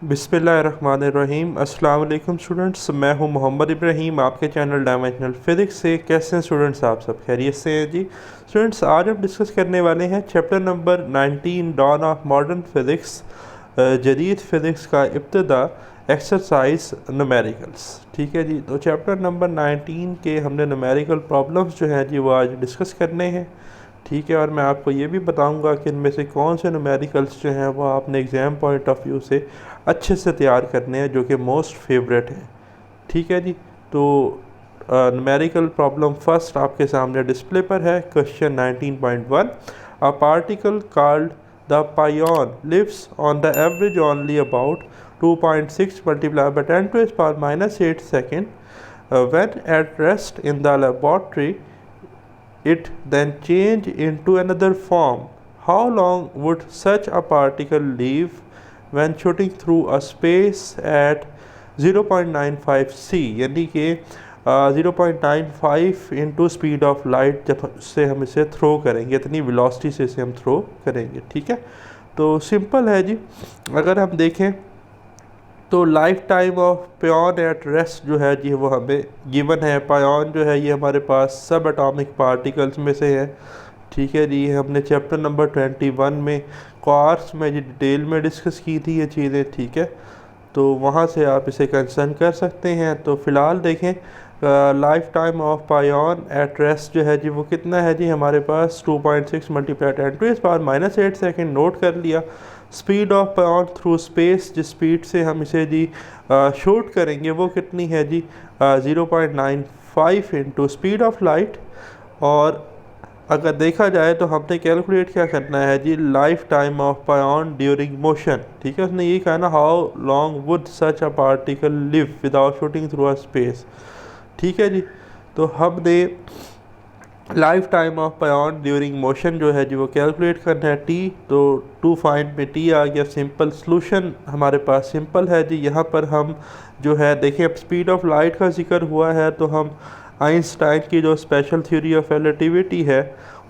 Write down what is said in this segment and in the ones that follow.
बिस्मिल्लाहिर्रहमानिर्रहीम। अस्सलाम वालेकुम स्टूडेंट्स, मैं हूं मोहम्मद इब्राहीम आपके चैनल डायमेंशनल फिज़िक्स से। कैसे हैं स्टूडेंट्स? आप सब खैरियत से हैं जी। स्टूडेंट्स, आज हम डिस्कस करने वाले हैं chapter number 19 dawn of modern physics, जदीद फ़िज़िक्स का इब्तिदा, एक्सरसाइज न्यूमेरिकल्स। ठीक है जी। तो चैप्टर नंबर 19 के हमने न्यूमेरिकल प्रॉब्लम्स जो हैं जी वो आज डिस्कस करने हैं। ठीक है, और मैं आपको ये भी बताऊंगा कि इनमें से कौन से न्यूमेरिकल्स जो हैं वो आपने एग्ज़ाम पॉइंट ऑफ व्यू से अच्छे से तैयार करने हैं, जो कि मोस्ट फेवरेट हैं। ठीक है जी। तो न्यूमेरिकल प्रॉब्लम फर्स्ट आपके सामने डिस्प्ले पर है। Question 19.1, a particle called the pion lives on the average only about 2.6 multiply by 10 to the power -8 second when at rest in the laboratory it then change into another form. How long would such a particle live when shooting through a space at 0.95 c, यानी कि 0.95 into speed of light जब से हम इसे throw करेंगे, इतनी velocity से इसे हम थ्रो करेंगे। ठीक है, तो सिंपल है जी। अगर हम देखें तो lifetime of pion at rest जो है जी वो हमें गिवन है। पायोन जो है ये हमारे पास सब एटॉमिक पार्टिकल्स में से है। ठीक है जी, हमने चैप्टर नंबर 21 में क्वार्ट्स में जी डिटेल में डिस्कस की थी ये चीज़ें। ठीक है, तो वहाँ से आप इसे कंसर्न कर सकते हैं। तो फ़िलहाल देखें lifetime of pion at rest जो है जी वो कितना है जी हमारे पास 2.6 multiply 10 to the power -8 second. Note कर लिया। Speed of pion through space, जिस स्पीड से हम इसे जी शूट करेंगे वो कितनी है जी 0.95 इंटू स्पीड ऑफ लाइट। और अगर देखा जाए तो हमने कैलकुलेट क्या करना है जी lifetime of pion during motion. ठीक है, उसने ये कहा ना, how long would such a particle live without shooting through a space. ठीक है जी, तो हमने lifetime of pion during motion जो है जी वो कैलकुलेट करना है टी। तो टू फाइंड में टी आ गया। सिंपल सोल्यूशन हमारे पास सिंपल है जी। यहाँ पर हम जो है देखें, अब स्पीड ऑफ लाइट का जिक्र हुआ है तो हम आइंस्टाइन की जो स्पेशल थ्योरी ऑफ रिलेटिविटी है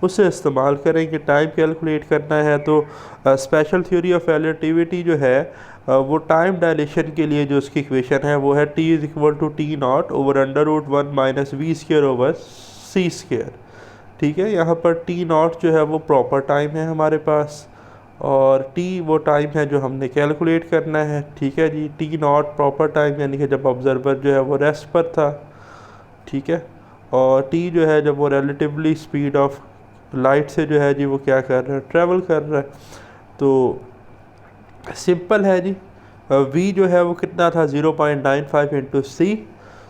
उसे इस्तेमाल करेंगे। टाइम कैलकुलेट करना है तो स्पेशल थ्योरी ऑफ रिलेटिविटी जो है वो टाइम डायलेशन के लिए जो उसकी इक्वेशन है वो है T is equal to T not over √1 minus V square over C square. ठीक है, यहाँ पर टी नॉट जो है वो प्रॉपर टाइम है हमारे पास, और टी वो टाइम है जो हमने कैलकुलेट करना है। ठीक है जी, टी नॉट प्रॉपर टाइम यानी कि जब ऑब्जर्वर जो है वो रेस्ट पर था। ठीक है, और टी जो है जब वो रिलेटिवली स्पीड ऑफ लाइट से जो है जी वो क्या कर रहा है, ट्रैवल कर रहा है। तो सिंपल है जी। वी जो है वो कितना था 0.95 इंटू सी।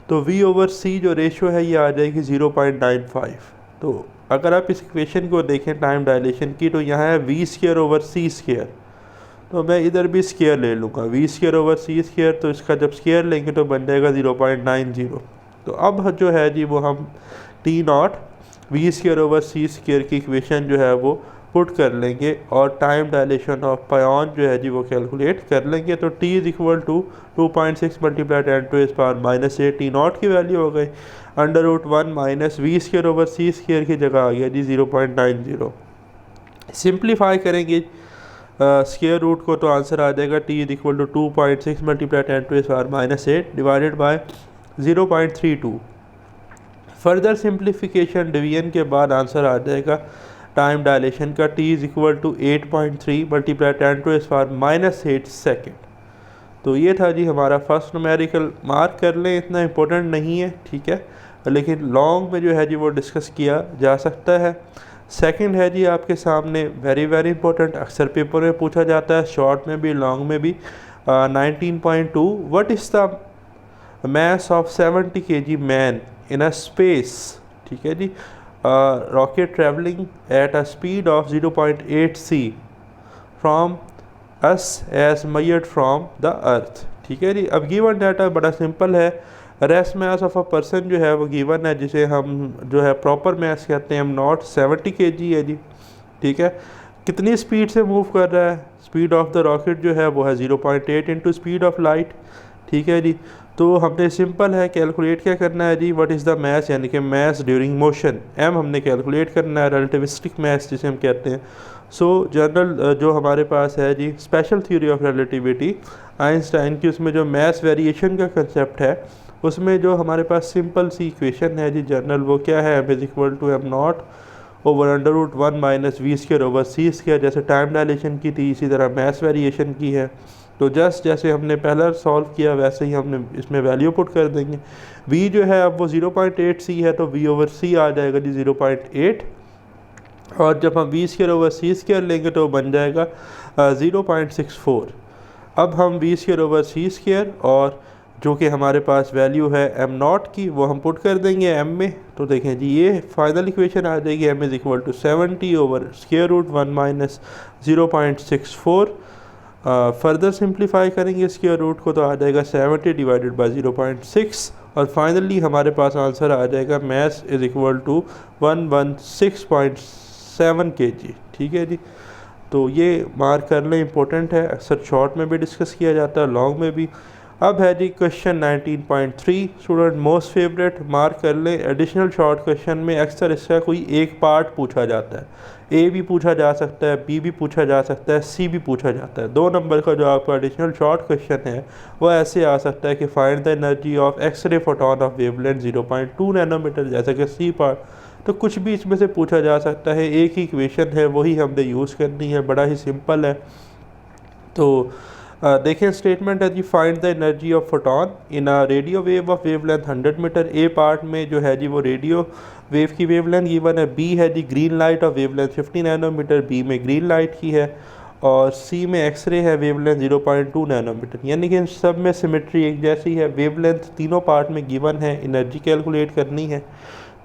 तो वी ओवर सी जो रेशो है ये आ जाएगी 0.95। तो अगर आप इस इक्वेशन को देखें टाइम डायलेशन की, तो यहाँ है V square over C square. तो मैं इधर भी स्क्वायर ले लूँगा, V square over C square, तो इसका जब स्क्वायर लेंगे तो बन जाएगा 0.90। तो अब जो है जी वो हम T not V square over C square की इक्वेशन जो है वो पुट कर लेंगे और टाइम डायलेशन ऑफ पायोन जो है जी वो कैलकुलेट कर लेंगे। तो T is equal to 2.6 multiply 10 to the power -8। T not की वैल्यू हो गई √1 minus V square over C square की जगह आ गया जी 0.90। सिंप्लीफाई करेंगे स्क्वायर रूट को तो आंसर आ जाएगा T is equal to 2.6 multiply 10 to the power -8 divided by 0.32। Further simplification division के बाद आंसर आ जाएगा टाइम डायलेशन का T is equal to 8.3 multiply 10 to the power -8 second. तो ये था जी हमारा फर्स्ट न्यूमेरिकल। मार्क कर लें, इतना इम्पोर्टेंट नहीं है। ठीक है, लेकिन लॉन्ग में जो है जी वो डिस्कस किया जा सकता है। सेकंड है जी आपके सामने वेरी वेरी इंपॉर्टेंट, अक्सर पेपर में पूछा जाता है, शॉर्ट में भी लॉन्ग में भी। 19.2, what is the mass of 70 kg man in a space। ठीक है जी, rocket travelling at a speed of 0.8 c from us as measured from the earth. ठीक है जी, अब गिवन डाटा बड़ा सिंपल है। Rest mass of a person जो है वो गिवन है, जिसे हम जो है प्रॉपर मास कहते हैं, हम नॉट 70 kg है जी। ठीक है, कितनी स्पीड से मूव कर रहा है, स्पीड ऑफ द रॉकेट जो है वो है 0.8 इंटू स्पीड ऑफ लाइट। ठीक है जी। तो हमने सिंपल है कैलकुलेट क्या करना है जी, व्हाट इज़ द मास, यानी कि मास ड्यूरिंग मोशन, एम हमने कैलकुलेट करना है, रिलेटिविस्टिक मास जिसे हम कहते हैं। सो जनरल जो हमारे पास है जी special theory of relativity Einstein की, उसमें जो मास वेरिएशन का कंसेप्ट है उसमें जो हमारे पास सिंपल सी इक्वेशन है जी जनरल, वो क्या है, M is equal to M not over under root 1 minus V square over C square. जैसे टाइम डायलेशन की थी इसी तरह मास वेरिएशन की है। तो जस्ट जैसे हमने पहला सॉल्व किया वैसे ही हमने इसमें वैल्यू पुट कर देंगे। v जो है अब वो 0.8 सी है तो v ओवर सी आ जाएगा जी 0.8, और जब हम V square over C square लेंगे तो बन जाएगा 0.64। अब हम V square over C square और जो कि हमारे पास वैल्यू है एम नॉट की वो हम पुट कर देंगे एम में। तो देखें जी ये फाइनल इक्वेशन आ जाएगी, M is equal to 70 over square root 1 minus 0.64। Further simplify करेंगे स्क्वायर रूट को तो आ जाएगा 70 डिवाइडेड बाई 0.6, और फाइनली हमारे पास आंसर आ जाएगा mass is equal to 116.7 kg। ठीक है जी। तो ये मार्क कर लें, इंपॉर्टेंट है, अक्सर शॉर्ट में भी डिस्कस किया जाता है, लॉन्ग में भी। अब है जी question 19.3 student most favourite, mark कर लें। एडिशनल शॉर्ट क्वेश्चन में अक्सर इसका कोई एक पार्ट पूछा जाता है, ए भी पूछा जा सकता है, बी भी पूछा जा सकता है, सी भी पूछा जाता है। 2 नंबर का जो आपका एडिशनल शॉर्ट क्वेश्चन है वो ऐसे आ सकता है कि find the energy of X-ray photon of wavelength 0.2 nanometre, जैसा कि सी पार्ट। तो कुछ भी इसमें से पूछा जा सकता है, एक ही इक्वेशन है वही हमने यूज़ करनी है, बड़ा ही सिंपल है। तो देखें स्टेटमेंट है जी find the energy of photon in a radio wave of wavelength 100 metre. A part में जो है जी वो रेडियो वेव की वेवलेंथ गिवन है, बी है जी green light of wavelength 50 nanometre, B में ग्रीन लाइट की है, और सी में एक्सरे है वेवलेंथ 0.2 नैनोमीटर। यानी कि इन सब में सिमेट्री एक जैसी है, वेवलेंथ तीनों पार्ट में गिवन है, एनर्जी कैलकुलेट करनी है।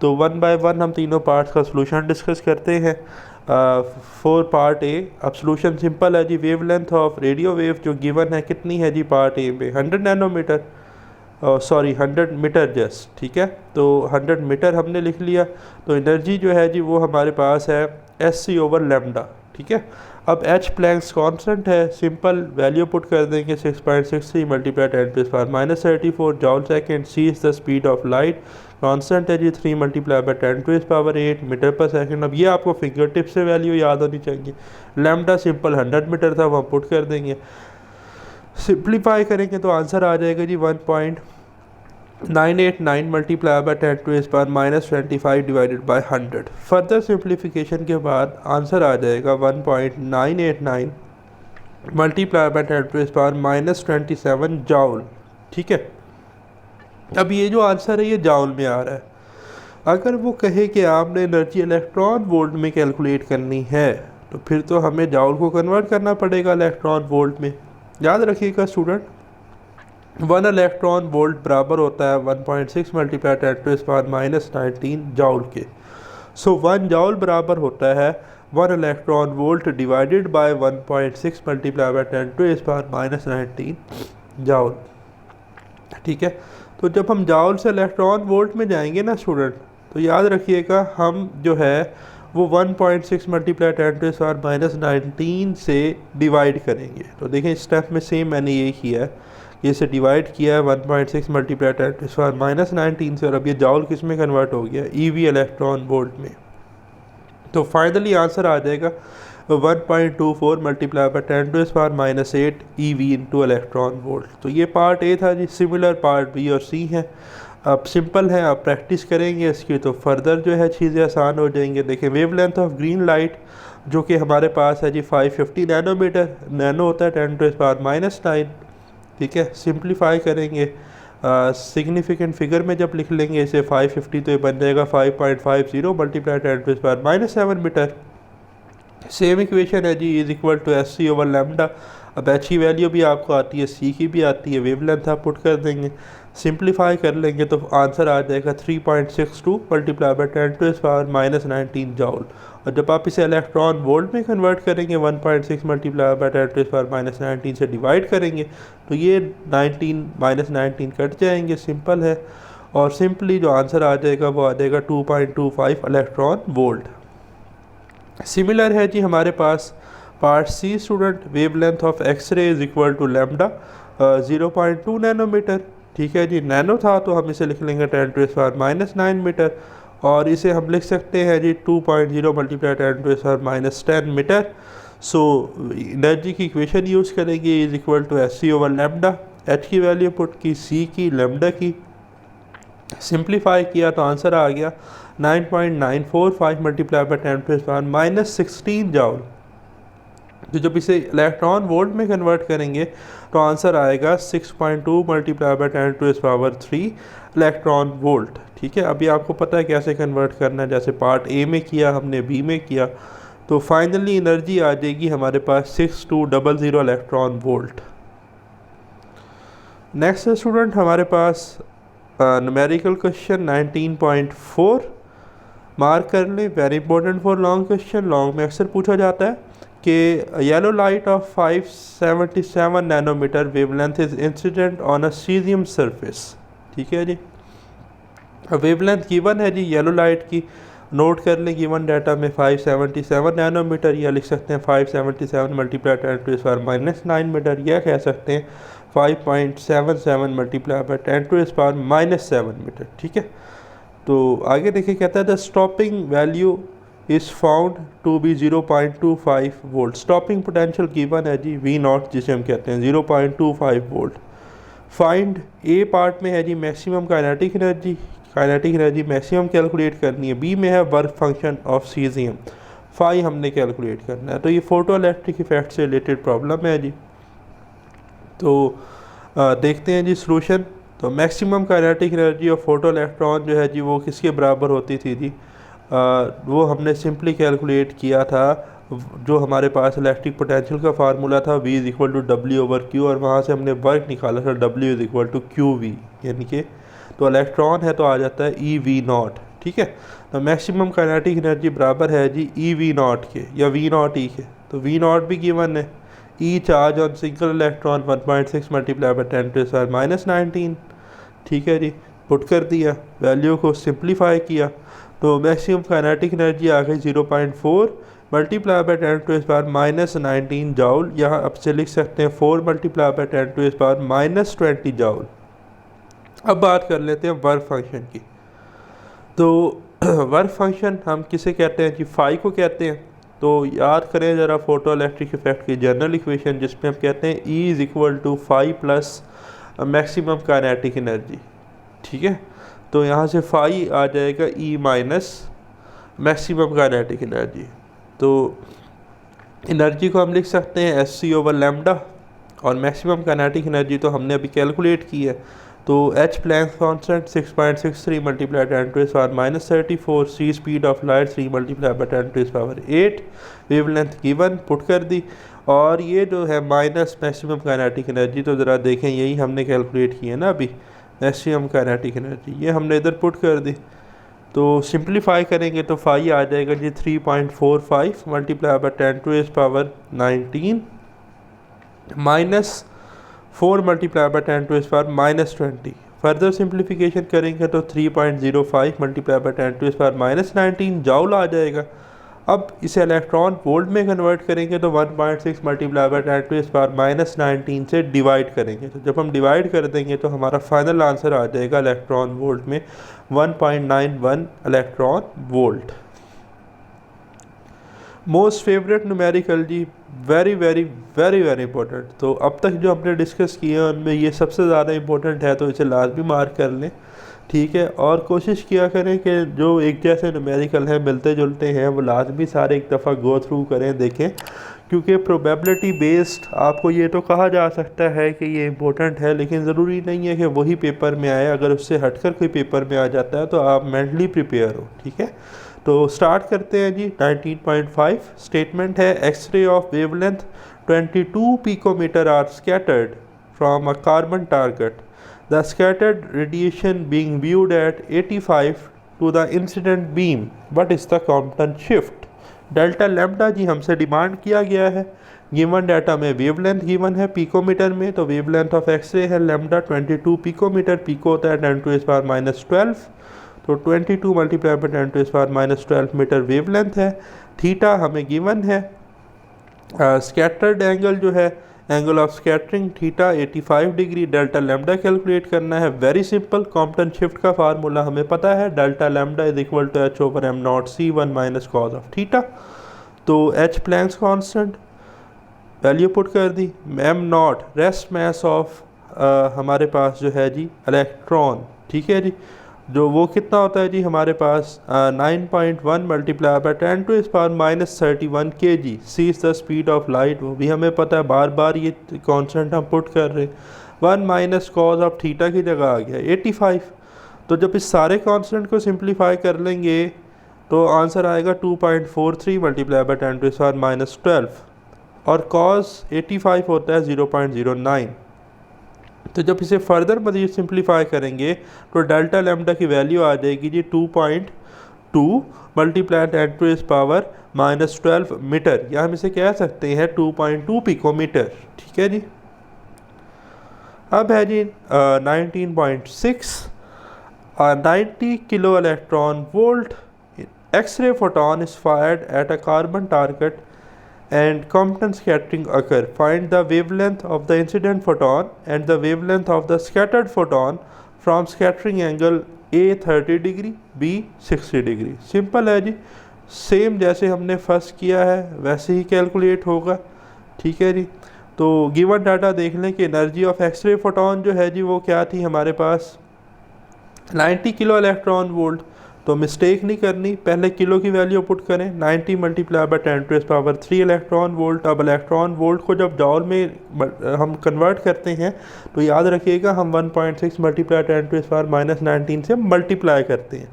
तो 1 बाय 1 हम तीनों पार्ट्स का सोल्यूशन डिस्कस करते हैं। फॉर पार्ट ए, अब सोल्यूशन सिंपल है जी, वेवलेंथ ऑफ रेडियो वेव जो गिवन है कितनी है जी पार्ट ए में 100 नैनोमीटर, सॉरी 100 मीटर जस्ट, ठीक है। तो 100 मीटर हमने लिख लिया। तो एनर्जी जो है जी वो हमारे पास है एस सी ओवर लेमडा, ठीक है। अब एच प्लैंक्स कांस्टेंट है, सिंपल वैल्यू पुट कर देंगे 6.63 multiply 10⁻34 joule second. C is the speed of light, constant है जी 3 मल्टीप्लाई बाई 10⁻8 मीटर पर सेकंड। अब ये आपको फिंगर टिप से वैल्यू याद होनी चाहिए। लैम्डा सिंपल 100 मीटर था, वह पुट कर देंगे। सिंप्लीफाई करेंगे तो आंसर आ जाएगा जी 1.989 multiply by 10⁻25 divided by 100। Further simplification के बाद आंसर आ जाएगा 1.989 मल्टीप्लाई बाई 10⁻27 जाउल, ठीक है। अब ये जो आंसर है ये जाउल में आ रहा है। अगर वो कहे कि आपने एनर्जी इलेक्ट्रॉन वोल्ट में कैलकुलेट करनी है तो फिर तो हमें जाउल को कन्वर्ट करना पड़ेगा इलेक्ट्रॉन वोल्ट में। याद रखिएगा स्टूडेंट, 1 इलेक्ट्रॉन वोल्ट बराबर होता है 1.6 मल्टीप्लाई 10⁻19 जाउल के। सो 1 जाउल बराबर होता है 1 electron volt divided by 1.6 multiply by 10⁻19 joule, ठीक है। तो जब हम जाउल से इलेक्ट्रॉन वोल्ट में जाएंगे ना स्टूडेंट, तो याद रखिएगा हम जो है वो 1.6 मल्टीप्लाई 10⁻19 से डिवाइड करेंगे। तो देखें स्टेप में सेम मैंने ये किया है, इसे डिवाइड किया है 1.6 मल्टीप्लाई 10⁻19 से, और अब ये जाउल किस में कन्वर्ट हो गया, ईवी इलेक्ट्रॉन वोल्ट में। तो फाइनली आंसर आ जाएगा 1.24 multiply by 10⁻8 EV into electron volt. तो ये पार्ट ए था जी। सिमिलर पार्ट बी और सी है। अब सिंपल है, आप प्रैक्टिस करेंगे इसकी तो फर्दर जो है चीज़ें आसान हो जाएंगी। देखिए वेवलेंथ ऑफ ग्रीन लाइट जो कि हमारे पास है जी 550 नैनोमीटर, नैनो होता है 10⁻⁹, ठीक है। सिंप्लीफाई करेंगे सिग्निफिकेंट फिगर में जब लिख लेंगे इसे 550 तो ये बन जाएगा 5.50 मल्टीप्लाई 10⁻⁷ मीटर। सेम इक्वेशन है जी is equal to S C over lambda. अब एच की वैल्यू भी आपको आती है, सी की भी आती है, वेवलेंथ आप पुट कर देंगे, सिंप्लीफाई कर लेंगे तो आंसर आ जाएगा 3.62 मल्टीप्लाई बाई 10⁻⁻19 जाउल। और जब आप इसे इलेक्ट्रॉन वोल्ट में कन्वर्ट करेंगे 1.6 मल्टीप्लाई बाई 10⁻⁻19 से डिवाइड करेंगे तो ये 19 कट जाएंगे, सिंपल है। और सिंपली जो आंसर आ जाएगा वो आ जाएगा 2.25 इलेक्ट्रॉन वोल्ट। सिमिलर है जी हमारे पास part C student, wavelength of x ray is equal to lambda. 0.2 nanometre. ठीक है जी, नैनो था तो हम इसे लिख लेंगे 10⁻⁻9 मीटर, और इसे हम लिख सकते हैं जी 2.0 मल्टीप्लाई 10⁻⁻10 मीटर। सो एनर्जी की इक्वेशन यूज़ करेंगे, is equal to Hc over lambda. H की वैल्यू पुट की, सी की, लैम्डा की, सिंप्लीफाई किया तो आंसर आ गया 9.945 मल्टीप्लाई बाई 10⁻⁻16 जाउल। तो जब इसे इलेक्ट्रॉन वोल्ट में कन्वर्ट करेंगे तो आंसर आएगा 6.2 मल्टीप्लाई बाई 10⁻³ इलेक्ट्रॉन वोल्ट। ठीक है, अभी आपको पता है कैसे कन्वर्ट करना है, जैसे पार्ट ए में किया हमने, बी में किया, तो फाइनली एनर्जी आ जाएगी हमारे पास 6200 इलेक्ट्रॉन वोल्ट। नेक्स्ट स्टूडेंट हमारे पास न्यूमेरिकल क्वेश्चन 19.4 मार्क कर लें, very important for long question. Long में अक्सर पूछा जाता है कि yellow light of 577 nanometre wavelength is incident on a caesium surface. ठीक है जी, वेवलेंथ गिवन है जी येलो लाइट की, नोट कर लें गिवन डाटा में 577 नैनोमीटर, या लिख सकते हैं 577 मल्टीप्लाई 10⁻⁻9 मीटर, या कह सकते हैं 5.77 मल्टीप्लाई बाई 10⁻⁻7 मीटर। ठीक है, तो आगे देखिए, कहता है the stopping value is found to be 0.25 volt. Stopping potential given है जी V0, जिसे हम कहते हैं 0.25 वोल्ट। फाइंड, ए पार्ट में है जी maximum kinetic energy, kinetic energy maximum calculate करनी है। बी में है work function of caesium, phi हमने कैलकुलेट करना है। तो ये फोटो इलेक्ट्रिक इफेक्ट से रिलेटेड प्रॉब्लम है जी। तो देखते हैं जी सोल्यूशन। तो maximum kinetic energy of photo electron जो है जी वो किसके बराबर होती थी जी, वो हमने सिंपली कैलकुलेट किया था, जो हमारे पास इलेक्ट्रिक पोटेंशियल का फार्मूला था V is equal to W/Q, और वहाँ से हमने वर्क निकाला था W is equal to QV, यानी कि तो इलेक्ट्रॉन है तो आ जाता है eV0। ठीक है, तो मैक्सिमम काइनेटिक एनर्जी बराबर है जी eV0 के या V0 के। तो V0 भी गिवन है, E charge on single electron 1.6 multiply by 10⁻⁻19। ठीक है जी, पुट कर दिया, वैल्यू को सिंप्लीफाई किया तो मैक्सिमम काइनेटिक एनर्जी आ गई 0.4 मल्टीप्लाई बाई 10⁻⁻19 जाउल। यहाँ अब से लिख सकते हैं 4 मल्टीप्लाई बाई 10⁻⁻20 जाउल। अब बात कर लेते हैं वर्क फंक्शन की। तो वर्क फंक्शन हम किसे कहते हैं जी, फाई को कहते हैं। तो याद करें ज़रा फोटो इलेक्ट्रिक इफेक्ट की जनरल इक्वेशन, जिसमें हम कहते हैं E is equal to phi plus maximum kinetic energy. ठीक है, तो यहाँ से फाई आ जाएगा E minus maximum kinetic energy. तो एनर्जी को हम लिख सकते हैं Hc ओवर लैम्डा, और मैक्सिमम काइनेटिक एनर्जी तो हमने अभी कैलकुलेट की है। तो H Planck constant 6.63 multiply 10⁻⁻34, C speed of light 3 multiply by 10⁻8, wavelength given, put कर दी, और ये जो है माइनस मैक्सिमम काइनेटिक एनर्जी, तो ज़रा देखें यही हमने कैलकुलेट की है ना अभी, मैक्सिमम काइनेटिक एनर्जी, ये हमने इधर पुट कर दी। तो सिंप्लीफाई करेंगे तो फाई आ जाएगा जी 3.45 multiply by 10⁻19 minus 4 multiply by 10⁻⁻20। Further simplification करेंगे तो 3.05 मल्टीप्लाई बाई 10⁻⁻19 जाउल आ जाएगा। अब इसे इलेक्ट्रॉन वोल्ट में कन्वर्ट करेंगे तो 1.6 मल्टीप्लाई बाई 10⁻⁻19 से डिवाइड करेंगे। तो जब हम डिवाइड कर देंगे तो हमारा फाइनल आंसर आ जाएगा इलेक्ट्रॉन वोल्ट में 1.91 electron volt. Most favourite numerical जी, very very very very important. तो अब तक जो हमने डिस्कस किए हैं उनमें ये सबसे ज़्यादा इंपॉर्टेंट है, तो इसे लाजमी मार्क कर लें। ठीक है, और कोशिश किया करें कि जो एक जैसे न्यूमेरिकल हैं, मिलते जुलते हैं, वो लाजमी सारे एक दफ़ा गो थ्रू करें, देखें, क्योंकि प्रोबेबिलिटी बेस्ड आपको ये तो कहा जा सकता है कि ये इंपॉर्टेंट है, लेकिन ज़रूरी नहीं है कि वही पेपर में आए। अगर उससे हटकर कोई पेपर में आ जाता है तो आप मेंटली प्रिपेयर हो। ठीक है, तो स्टार्ट करते हैं जी। 19.5 स्टेटमेंट है, x ray of wavelength 22 picometre are scattered from a carbon target, the scattered radiation being viewed at 85 to the incident beam, what is the Compton shift. Delta lambda जी हमसे डिमांड किया गया है। गिवन डाटा में wavelength given है picometre में, तो wavelength of x ray है लैम्डा 22 पिकोमीटर, पिको होता है 10⁻⁻12, तो 22 मल्टीप्लाई बाई 10⁻⁻12 मीटर वेवलेंथ है। थीटा हमें गिवन है। स्कैटर्ड एंगल जो है angle of scattering theta 85 degree, delta lambda calculate करना है। वेरी सिंपल, कॉम्पटन शिफ्ट का फार्मूला हमें पता है, delta lambda is equal to H over am not C 1 minus cos of theta. तो H Planck's constant value put कर दी, m nought rest mass of हमारे पास जो है जी इलेक्ट्रॉन, ठीक है जी, जो वो कितना होता है जी हमारे पास 9.1 मल्टीप्लाई बाय 10 टू इस power minus 31 kg। C is the speed of light, वो भी हमें पता है, बार बार ये कांस्टेंट हम पुट कर रहे हैं। 1 माइनस कॉज ऑफ थीटा की जगह आ गया 85। तो जब इस सारे कांस्टेंट को सिंप्लीफाई कर लेंगे तो आंसर आएगा 2.43 मल्टीप्लाई बाय 10 टू इस पावर माइनस 12, और कॉज 85 होता है 0.09। तो जब इसे फर्दर मज़ीद सिंप्लीफाई करेंगे तो डेल्टा लैम्डा की वैल्यू आ जाएगी जी 2.2 मल्टीप्लाई 10 टू इस पावर माइनस 12 मीटर, या हम इसे कह सकते हैं 2.2 पिकोमीटर, ठीक है जी। अब है जी 19.6 90 kilo electron volt x ray photon is fired at a carbon target and Compton scattering occur. Find the wavelength of the incident photon and the wavelength of the scattered photon from scattering angle A 30 degree B 60 degree. Simple है जी, same जैसे हमने first किया है वैसे ही calculate होगा, ठीक है जी। तो गिवन डाटा देख लें कि एनर्जी ऑफ एक्सरे फोटोन जो है जी वो क्या थी हमारे पास 90 किलो इलेक्ट्रॉन वोल्ट। तो मिस्टेक नहीं करनी, पहले किलो की वैल्यू पुट करें, 90 मल्टीप्लाई बाय 10 टू इस पावर 3 इलेक्ट्रॉन वोल्ट। अब इलेक्ट्रॉन वोल्ट को जब जॉल में हम कन्वर्ट करते हैं तो याद रखिएगा हम 1.6 मल्टीप्लाई 10 टू इस पावर माइनस 19 से मल्टीप्लाई करते हैं,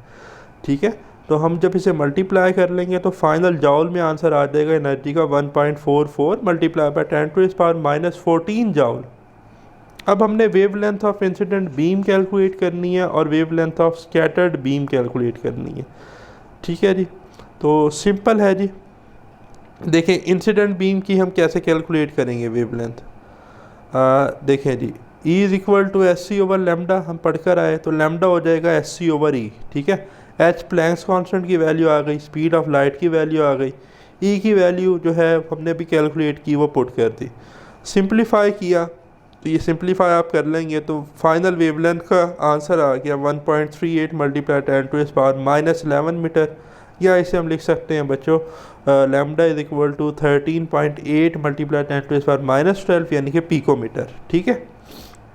ठीक है। तो हम जब इसे मल्टीप्लाई कर लेंगे तो फाइनल जॉल में आंसर आ जाएगा एनर्जी का 1.44 मल्टीप्लाई बाय 10 टू इस पावर माइनस 14 जॉल। अब हमने wavelength of incident beam calculate करनी है और wavelength of scattered beam calculate करनी है, ठीक है जी। तो सिंपल है जी, देखें इंसिडेंट बीम की हम कैसे कैलकुलेट करेंगे वेवलेंथ। देखें जी E is equal to S C over lambda, हम पढ़कर आए तो लेमडा हो जाएगा एस सी ओवर ई, ठीक है। एच प्लैंक्स कांस्टेंट की वैल्यू आ गई, स्पीड ऑफ लाइट की वैल्यू आ गई, ई की वैल्यू जो है हमने भी कैलकुलेट की वो पुट कर दी, सिंप्लीफाई किया। तो ये सिंप्लीफाई आप कर लेंगे तो फाइनल वेवलेंथ का आंसर आ गया 1.38 मल्टीप्लाई 10 टू इस पावर माइनस 11 मीटर, या इसे हम लिख सकते हैं बच्चों lambda is equal to 13.8 multiply 10 to इस पावर माइनस 12 यानी कि पिकोमीटर, ठीक है।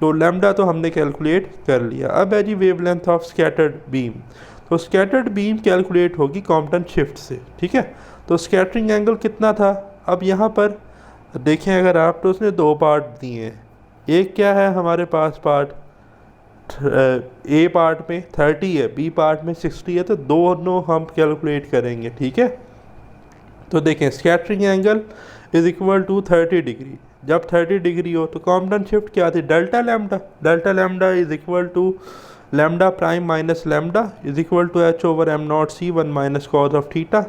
तो लैम्डा तो हमने कैलकुलेट कर लिया। अब है जी वेवलेंथ ऑफ स्कैटर्ड बीम। तो स्कैटर्ड बीम कैलकुलेट होगी कॉम्पटन शिफ्ट से, ठीक है। तो स्कैटरिंग एंगल कितना था, अब यहाँ पर देखें अगर आप तो उसने दो पार्ट दिए हैं, एक क्या है हमारे पास पार्ट ए पार्ट में 30 है, बी पार्ट में 60 है, तो दोनों हम कैलकुलेट करेंगे, ठीक है। तो देखें scattering angle is equal to 30 degree, जब 30 डिग्री हो तो कॉम्पटन शिफ्ट क्या थी delta lambda, delta lambda is equal to lambda prime minus lambda is equal to H over am not C 1 minus cos of theta.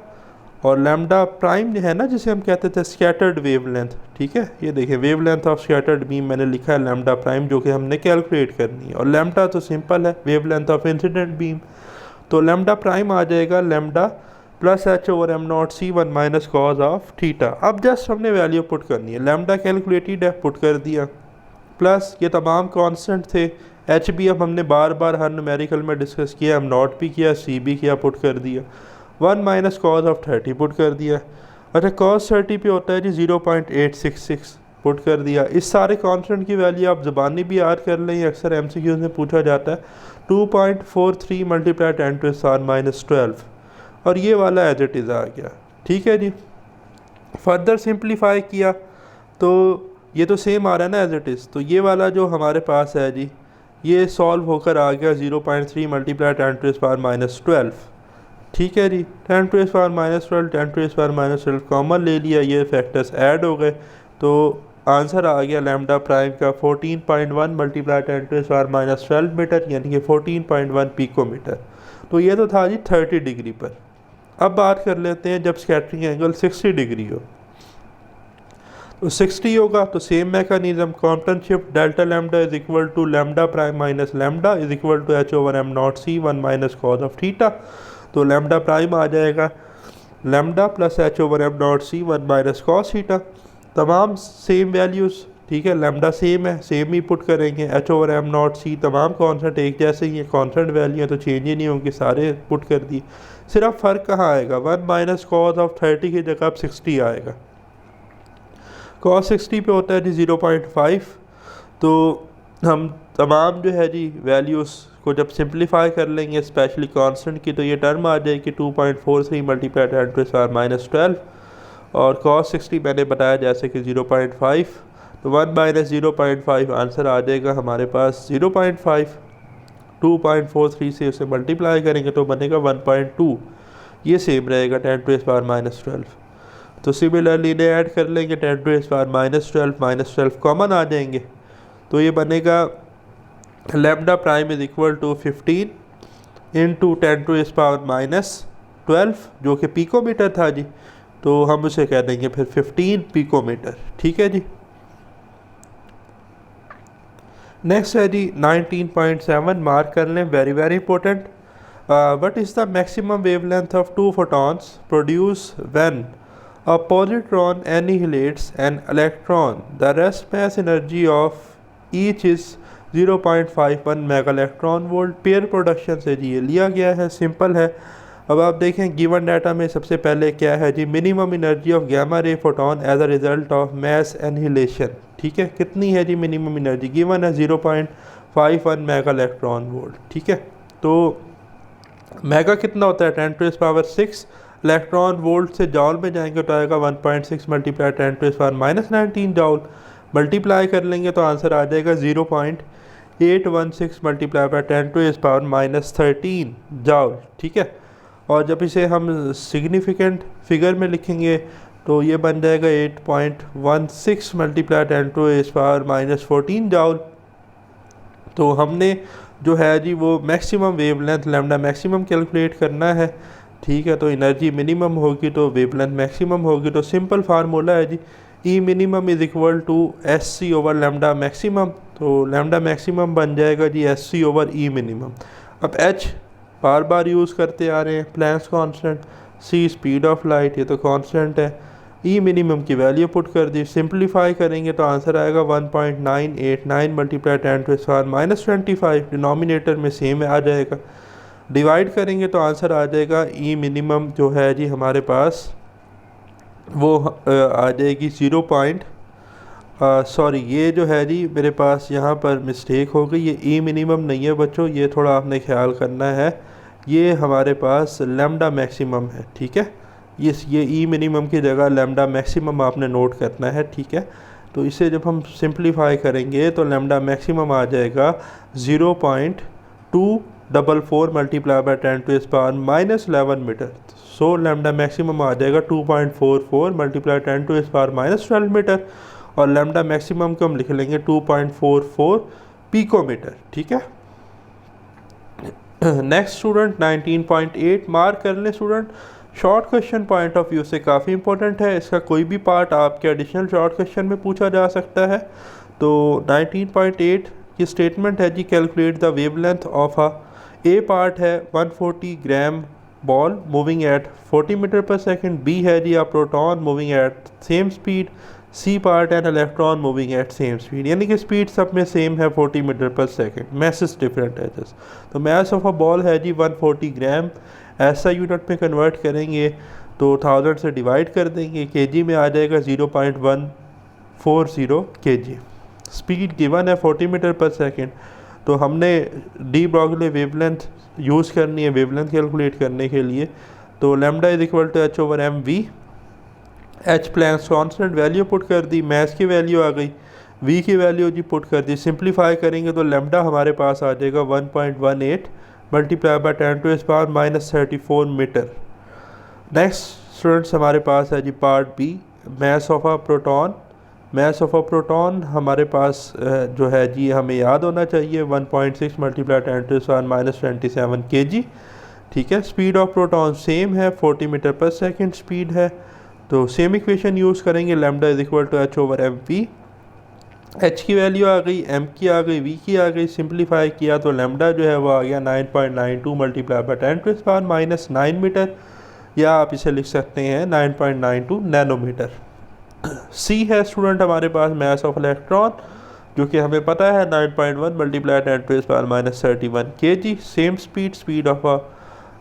और lambda prime जो है ना जिसे हम कहते थे स्कैटर्ड वेवलेंथ, ठीक है। ये देखिए वेवलेंथ ऑफ स्कैटर्ड बीम मैंने लिखा है लैम्डा प्राइम, जो कि हमने कैलकुलेट करनी है। और लैम्डा तो सिंपल है वेवलेंथ ऑफ इंसिडेंट बीम, तो लैम्डा प्राइम आ जाएगा lambda plus H over am not C 1 minus cos of theta. अब जस्ट हमने वैल्यू पुट करनी है, लैम्डा कैलकुलेटेड है पुट कर दिया, प्लस ये तमाम कॉन्स्टेंट थे। एच बी अब हमने बार बार हर न्यूमेरिकल में डिस्कस किया, एम नॉट भी किया, सी भी किया, पुट कर दिया। 1 माइनस कॉज ऑफ 30 पुट कर दिया। अच्छा कॉज 30 पे होता है जी 0.866 पुट कर दिया। इस सारे कांस्टेंट की वैल्यू आप ज़बानी भी याद कर लें, अक्सर एमसीक्यूज़ में पूछा जाता है। 2.43 मल्टीप्लाई 10 टू द माइनस 12, और ये वाला एज इट इज़ आ गया, ठीक है जी। फर्दर सिंप्लीफाई किया तो ये तो सेम आ रहा है ना एज इट इज़, तो ये वाला जो हमारे पास है जी ये सॉल्व होकर आ गया 0.3 मल्टीप्लाई 10 टू द माइनस 12, ठीक है जी। 10 to the minus 12 10 to the minus 12 common ले लिया, ये फैक्टर्स ऐड हो गए, तो आंसर आ गया लैम्डा प्राइम का 14.1 multiply 10 to the minus 12 metre, यानी कि 14.1 पिकोमीटर। तो ये तो था जी 30 डिग्री पर। अब बात कर लेते हैं जब स्कैटरिंग एंगल 60 डिग्री हो, तो 60 होगा तो same mechanism, Compton shift delta lambda is equal to lambda prime minus lambda is equal to H over am not C 1 minus cos of theta. तो लैम्डा प्राइम आ जाएगा lambda plus H over am not C 1 minus cos theta, तमाम same values ठीक है। Lambda same है, same ही put करेंगे। H over am not C, तमाम कॉन्स्टेंट एक जैसे ही है, कॉन्स्टेंट वैल्यू है तो चेंज ही नहीं होंगे, सारे पुट कर दिए। सिर्फ फ़र्क कहाँ आएगा, 1 माइनस कॉस ऑफ 30 की जगह अब 60 आएगा। कॉस 60 पे होता है जी 0.5। तो हम तमाम जो है जी वैल्यूज़ को जब सिंप्लीफाई कर लेंगे स्पेशली कांस्टेंट की, तो ये टर्म आ जाएगी 2.43 मल्टीप्लाई 10⁻12 और cos 60 मैंने बताया जैसे कि 0.5, तो 1 माइनस 0.5 आंसर आ जाएगा हमारे पास 0.5। 2.43 से उसे मल्टीप्लाई करेंगे तो बनेगा 1.2, ये सेम रहेगा 10⁻12। तो सिमिलरली इन्हें ऐड कर लेंगे, 10⁻12 -12 कॉमन आ जाएंगे, तो ये बनेगा lambda prime is equal to 15 into 10⁻12 जो कि पिकोमीटर था जी, तो हम उसे कह देंगे फिर 15 पिकोमीटर। ठीक है जी। नेक्स्ट है जी 19.7, मार्क कर लें, very very important. What is the maximum wavelength of 2 photons produce when a positron annihilates an electron? The rest mass energy of each is 0.51 mega electron volt. Pair production से जी ये लिया गया है, simple है। अब आप देखें गिवन डाटा में सबसे पहले क्या है जी, minimum energy of gamma ray photon as a result of mass annihilation. ठीक है, कितनी है जी मिनिमम एनर्जी, गिवन है 0.51 मेगा इलेक्ट्रॉन वोल्ट। ठीक है, तो मेगा कितना होता है 10⁻6, इलेक्ट्रॉन वोल्ट से जॉल में जाएंगे तो आएगा 1.6 मल्टीप्लाई 10⁻19 जॉल। मल्टीप्लाई कर लेंगे तो आंसर आ जाएगा 0.816 मल्टीप्लाई बाय 10⁻13 जॉल। ठीक है, और जब इसे हम सिग्निफिकेंट फिगर में लिखेंगे तो ये बन जाएगा 8.16 मल्टीप्लाई 10⁻14 जॉल। तो हमने जो है जी वो maximum wavelength lambda maximum calculate करना है। ठीक है, तो एनर्जी मिनिमम होगी तो वेवलेंथ मैक्सिमम होगी। तो सिंपल फार्मूला है जी, E minimum is equal to S C over lambda maximum. तो लैम्डा मैक्सिमम बन जाएगा जी एस सी ओवर ई मिनिमम। अब एच बार बार यूज़ करते आ रहे हैं, Planck's constant, c speed of light, ये तो कांस्टेंट है। ई मिनिमम की वैल्यू पुट कर दी, सिंप्लीफाई करेंगे तो आंसर आएगा 1.989 मल्टीप्लाई 10⁻25, डिनोमिनेटर में सेम आ जाएगा। डिवाइड करेंगे तो आंसर आ जाएगा ई मिनिमम जो है जी हमारे पास वो आ जाएगी सॉरी ये जो है जी मेरे पास यहाँ पर मिस्टेक हो गई, ये ई मिनिमम नहीं है बच्चों, ये थोड़ा आपने ख्याल करना है, ये हमारे पास लैम्डा मैक्सिमम है। ठीक है, ये ई मिनिमम की जगह लैम्डा मैक्सिमम आपने नोट करना है। ठीक है, तो इसे जब हम सिंप्लीफाई करेंगे तो लैम्डा मैक्सिमम आ जाएगा 0.244 multiply by 10⁻11 metre. So lambda maximum आ जाएगा 2.44 मल्टीप्लाई 10⁻12 मीटर, और लैम्डा मैक्सिमम को हम लिख लेंगे 2.44 पिकोमीटर। ठीक है। नेक्स्ट स्टूडेंट 19.8, मार्क कर लें student, short question point of view से काफ़ी इंपॉर्टेंट है, इसका कोई भी पार्ट आपके एडिशनल शॉर्ट क्वेश्चन में पूछा जा सकता है। तो 19.8 की स्टेटमेंट है जी, calculate the wavelength of A part है 140 gram ball moving at 40 metre per second, B है जी a proton moving at same speed, C part and electron moving at same speed, यानी कि स्पीड सब में सेम है 40 metre per second, messes different है just. तो मैस ऑफ अ बॉल है जी 140 ग्राम, ऐसा यूनिट में कन्वर्ट करेंगे तो 1000 से डिवाइड कर देंगे, केजी में आ जाएगा 0.140 केजी। स्पीड गिवन है 40 मीटर पर सेकेंड, तो हमने डी ब्रॉगली वेवलेंथ यूज़ करनी है वेवलेंथ कैलकुलेट करने के लिए। तो lambda is equal to H over M V, H Planck's constant value put कर दी, मैस की वैल्यू आ गई, वी की वैल्यू जी पुट कर दी। सिंप्लीफाई करेंगे तो लैम्डा हमारे पास आ जाएगा 1.18 multiply by 10⁻34 metre. Next students हमारे पास है जी part B, mass of a proton. Mass of a proton हमारे पास जो है जी हमें याद होना चाहिए 1.6 मल्टीप्लाई 10⁻27 kg। ठीक है, स्पीड ऑफ प्रोटॉन सेम है 40 मीटर पर सेकेंड स्पीड है, तो सेम इक्वेशन यूज़ करेंगे, lambda is equal to H over M V. H की वैल्यू आ गई, एम की आ गई, वी की आ गई, सिंप्लीफाई किया तो लैम्डा जो है वो आ गया 9.92 मल्टीप्लाई बाय 10⁻⁹ मीटर, या आप इसे लिख सकते हैं 9.92 नैनोमीटर। सी है स्टूडेंट हमारे पास मास ऑफ इलेक्ट्रॉन, जो कि हमें पता है 9.1 multiply 10⁻31 kg। Same speed of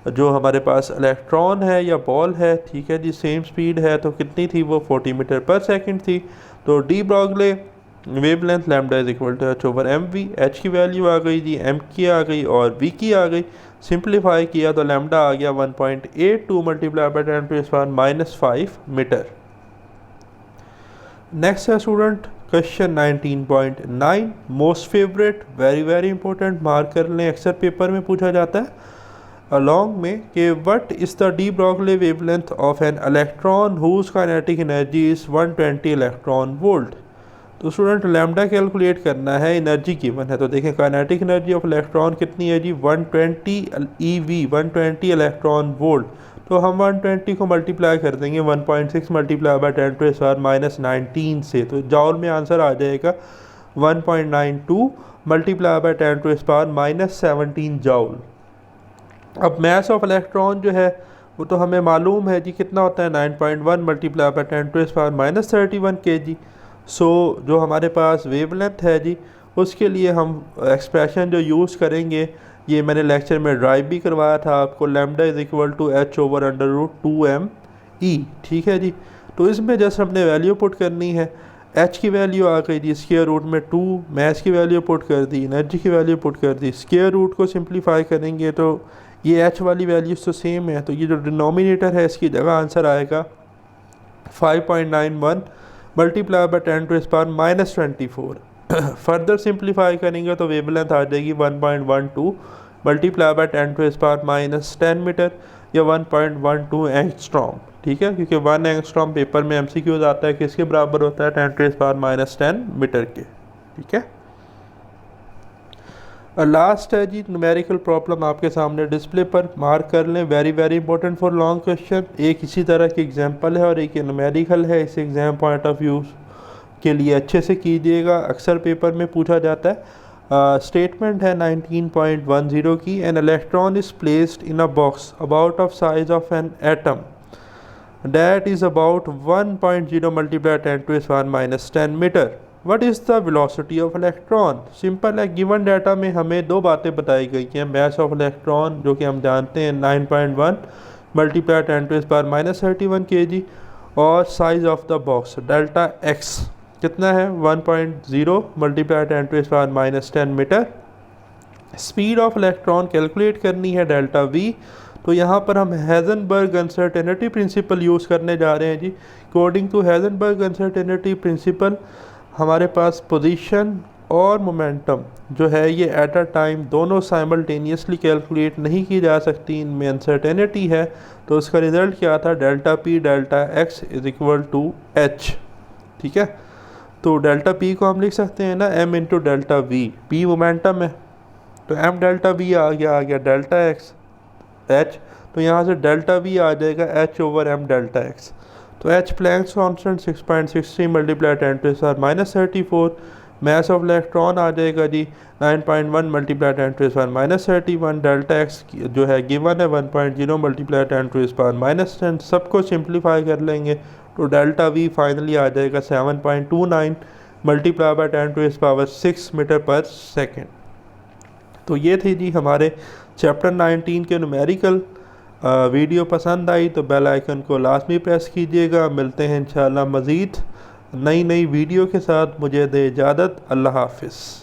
जो हमारे पास इलेक्ट्रॉन है या बॉल है, ठीक है जी, सेम स्पीड है, तो कितनी थी वो 40 मीटर पर सेकंड थी। तो de Broglie wavelength lambda is equal to H over M V. H की वैल्यू आ गई जी, एम की आ गई और वी की आ गई। सिंप्लीफाई किया तो लैम्डा आ गया 1.82 मल्टीप्लाई बाई 10⁻⁻5 मीटर। नेक्स्ट है student question 19.9, most favourite, very important, mark कर लें, अक्सर पेपर में पूछा जाता है अलॉन्ग में कि what is the de Broglie wavelength of an electron whose kinetic energy is 120 electron volt. तो स्टूडेंट लैम्डा कैलकुलेट करना है, एनर्जी गिवन है, तो देखें काइनेटिक एनर्जी ऑफ इलेक्ट्रॉन कितनी है जी 120 EV 120 इलेक्ट्रॉन वोल्ट। तो हम 120 को मल्टीप्लाई कर देंगे 1.6 मल्टीप्लाई बाई 10⁻⁻19 से, तो जॉल में आंसर आ जाएगा 1.92 मल्टीप्लाई बाई 10⁻⁻17 जॉल। अब मास ऑफ इलेक्ट्रॉन जो है वो तो हमें मालूम है जी कितना होता है 9.1 मल्टीप्लाई बाई 10⁻⁻31 kg। सो जो हमारे पास वेवलेंथ है जी उसके लिए हम एक्सप्रेशन जो यूज़ करेंगे, ये मैंने लेक्चर में ड्राइव भी करवाया था आपको, lambda is equal to H over √2m/e, ठीक है जी। तो इसमें जस्ट हमने वैल्यू पुट करनी है, एच की वैल्यू आ गई जी स्क्वायर रूट में 2, मास की वैल्यू पुट कर दी, एनर्जी की वैल्यू पुट कर दी, स्क्वायर रूट को सिंप्लीफाई करेंगे तो ये एच वाली वैल्यूज तो सेम है, तो ये जो डिनोमिनेटर है इसकी जगह आंसर आएगा 5.91 मल्टीप्लाई बाई 10⁻⁻24। फर्दर सिंप्लीफाई करेंगे तो वेवलेंथ आ जाएगी 1.12 मल्टीप्लाई बाई 10⁻10 मीटर या 1.12 एंगस्ट्रॉम, ठीक है, क्योंकि 1 एंगस्ट्रॉम पेपर में MCQs आता है किसके बराबर होता है 10⁻10 मीटर के, ठीक है। लास्ट है जी न्यूमेरिकल प्रॉब्लम आपके सामने डिस्प्ले पर, मार्क कर लें, very important for long question. एक इसी तरह की एग्जांपल है और एक न्यूमेरिकल है, इस एग्जाम पॉइंट ऑफ व्यू के लिए अच्छे से कीजिएगा, अक्सर पेपर में पूछा जाता है। स्टेटमेंट है 19.10 की, an electron is placed in a box about of size of an atom that is about 1.0 multiply 10⁻⁻10 metre. What is the velocity of electron. Simple है, गिवन डाटा में हमें दो बातें बताई गई हैं, मास ऑफ इलेक्ट्रॉन जो कि हम जानते हैं 9.1 मल्टीप्लाई 10⁻31 kg और size of the box delta X कितना है 1.0 multiply 10⁻10 metre. Speed of electron calculate करनी है डेल्टा वी। तो यहाँ पर हम हेजनबर्ग अनसर्टेनिटी प्रिंसिपल यूज़ करने जा रहे हैं जी। According to Heisenberg uncertainty principle हमारे पास पोजीशन और मोमेंटम जो है ये एट अ टाइम दोनों साइमल्टेनियसली कैलकुलेट नहीं की जा सकती, इनमें अनसर्टेनिटी है। तो उसका रिज़ल्ट क्या था delta P delta X is equal to H, ठीक है। तो डेल्टा पी को हम लिख सकते हैं ना M into delta V, P momentum है तो एम डेल्टा वी आ गया डेल्टा एक्स एच, तो यहाँ से डेल्टा वी आ जाएगा H over M delta X. तो H Planck's constant 6.63 multiply 10⁻34। Mass of electron आ जाएगा जी 9.1 मल्टीप्लाई 10⁻31। डेल्टा एक्स जो है गिवन है 1.0 मल्टीप्लाई 10⁻10। सबको सिंप्लीफाई कर लेंगे तो डेल्टा वी फाइनली आ जाएगा 7.29 multiply by 10⁻6 metre per second. तो ये थी जी हमारे चैप्टर 19 के न्यूमेरिकल। वीडियो पसंद आई तो बेल आइकन को लाजमी प्रेस कीजिएगा। मिलते हैं इंशाल्लाह मज़ीद नई वीडियो के साथ। मुझे दे इजाज़त, अल्लाह हाफिज़।